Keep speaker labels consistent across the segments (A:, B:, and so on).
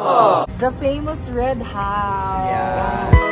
A: The famous Red House.
B: Yeah.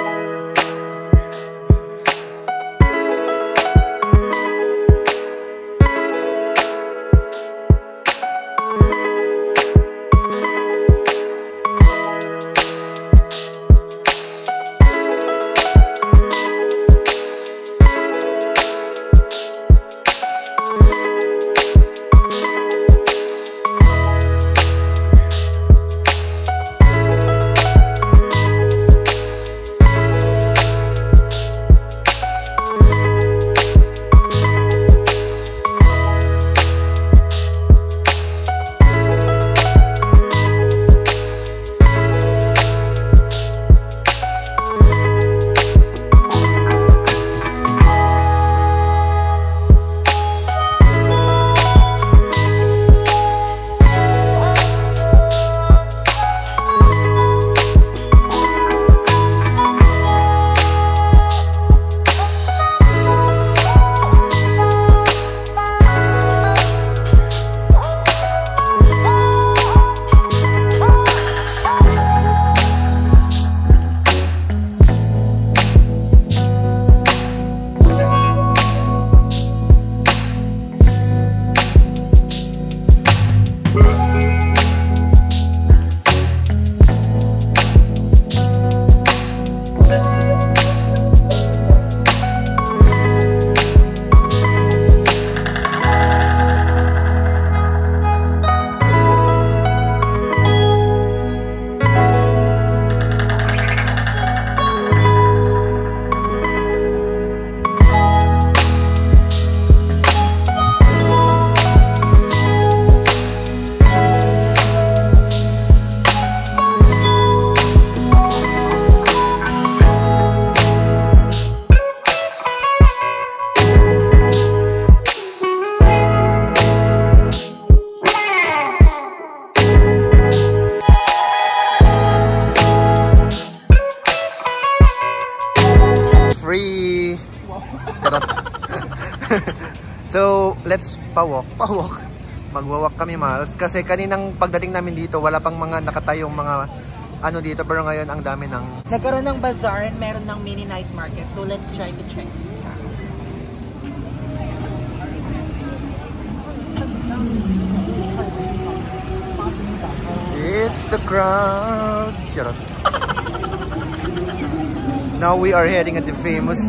B: Free. So, let's pa-walk. Magwa-walk kami, Miles. Kasi kaninang pagdating namin dito, wala pang mga nakatayong mga ano dito. Pero ngayon, ang dami ng...
A: Nagkaroon ng bazaar and meron ng mini night market. So, let's try to check.
B: It's the crowd. Charot. Now we are heading at the famous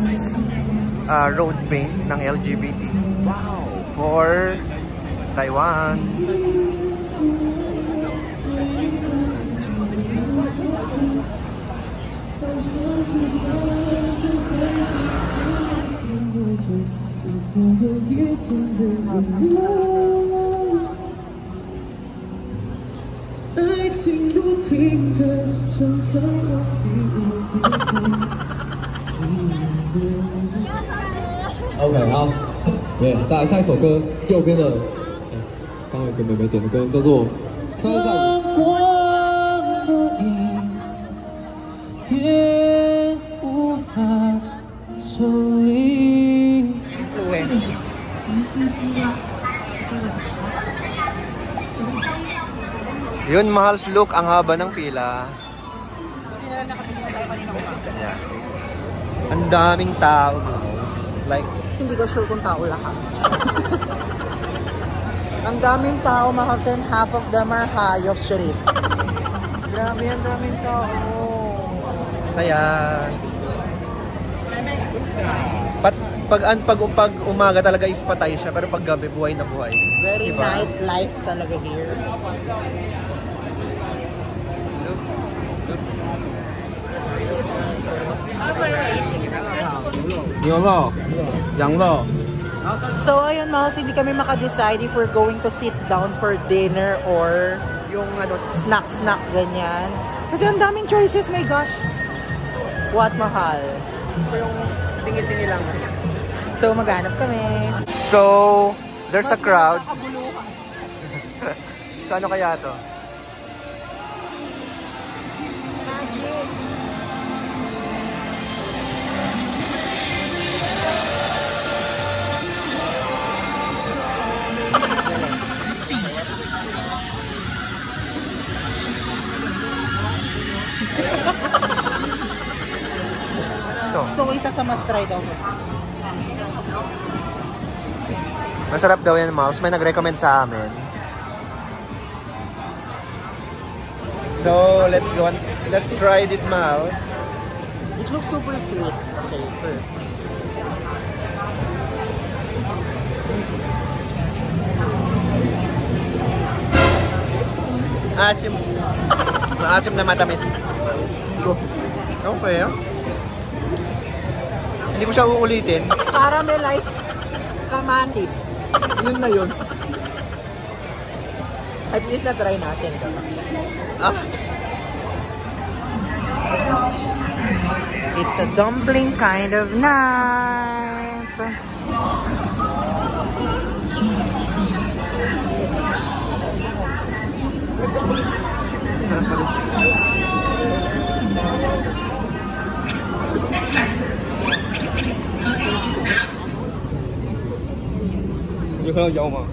B: road paint ng LGBT.
A: Wow!
B: For Taiwan.
C: OK 好，对，大家下一首歌，右边的，刚刚有个妹妹点的歌叫做《参赛》。也无法抽离。
B: Yun, Mahal's look, ang haba ng pila. Yeah. Ang daming tao, guys. Like,
A: Hindi ko sure kung tao lahat. Ang daming tao, Mahal, and half of them are hayop, Sharif. Grabe, ang daming tao.
B: saya. Pag umaga talaga is patay siya, pero pag gabi buhay na buhay.
A: Very diba? Nightlife talaga here. So ayun, Mahal, hindi kami makadecide if we're going to sit down for dinner or yung ano, snack ganyan. Kasi ang daming choices, my gosh. What, Mahal? So yung tingin-tingin lang. So maghanap kami.
B: So there's a crowd. So ano kaya to?
A: isa sa must try daw.
B: Masarap daw yan, Miles. May nag-recommend sa amin. So, let's go on. Let's try this, Miles.
A: It looks super sweet. Okay, first.
B: Asim. Maasim na matamis. Okay, ah. Hindi ko siya uulitin.
A: Caramelized kamatis. Yun na yun. At least na-try natin.
B: Ah.
A: It's a dumpling kind of night.
B: Sarap pa rin.
C: 你看到腰吗？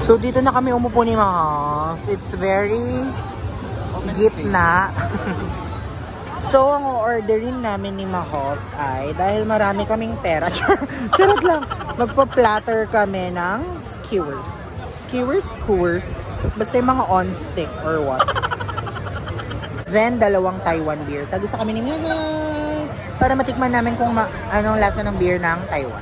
A: So dito na kami umupo ni Mahas. It's very gitna. So ang orderin namin ni Mahas ay dahil marami kaming pera. Charot lang. Magpa-platter kami ng skewers. Skewers. Basta yung mga on-stick or what. Then dalawang Taiwan beer. Tag-isa kami ni Mahas para matikman namin kung anong lasa ng beer ng Taiwan.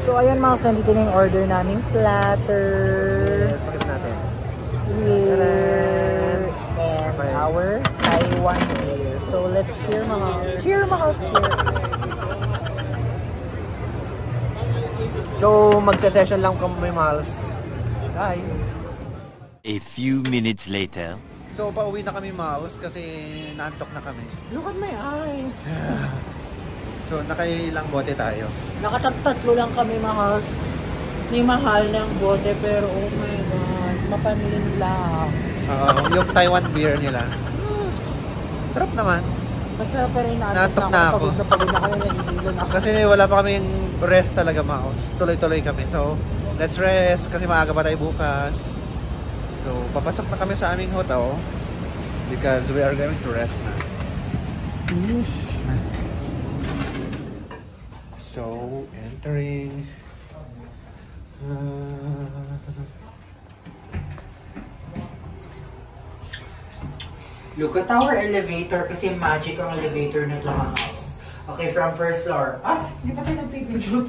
A: So, ayan mga nandito na yung order naming platter.
B: Yes, pakita natin.
A: Beer. And
B: Okay.
A: our Taiwan beer. So, let's cheer mga. Cheer mga. Cheer.
B: So, magsa-session lang kami, Miles. Bye.
D: A few minutes later.
B: So, pauwi na kami, Miles, kasi naantok na kami.
A: Look at my eyes.
B: So, nakailang bote tayo.
A: Nakatagtatlo lang kami Mahas. Ni mahal ng bote pero oh my god, mapanlin lang.
B: Yung Taiwan beer nila. Sarap naman.
A: Basta pa rin
B: Naantok na ako.
A: Pagod na kami, nahihilo na ako.
B: Kasi wala pa kaming rest talaga, Miles. Tuloy-tuloy kami. So, let's rest kasi maaga pa tayo bukas. So, papasok na kami sa aming hotel because we are going to rest na. So, entering.
A: Look at our elevator kasi magic ang elevator na ito mga house. Okay, from first floor. Ah, hindi pa tayo nagpipinjut.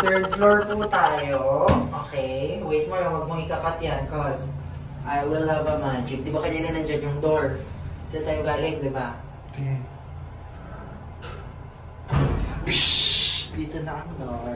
A: Third floor po tayo. Okay, wait mo lang, huwag mong ikakat yan cause I will have a magic. Di ba kanina nandyan yung door? Diyan tayo galing, di ba?
B: Okay.
A: Dito na ang door.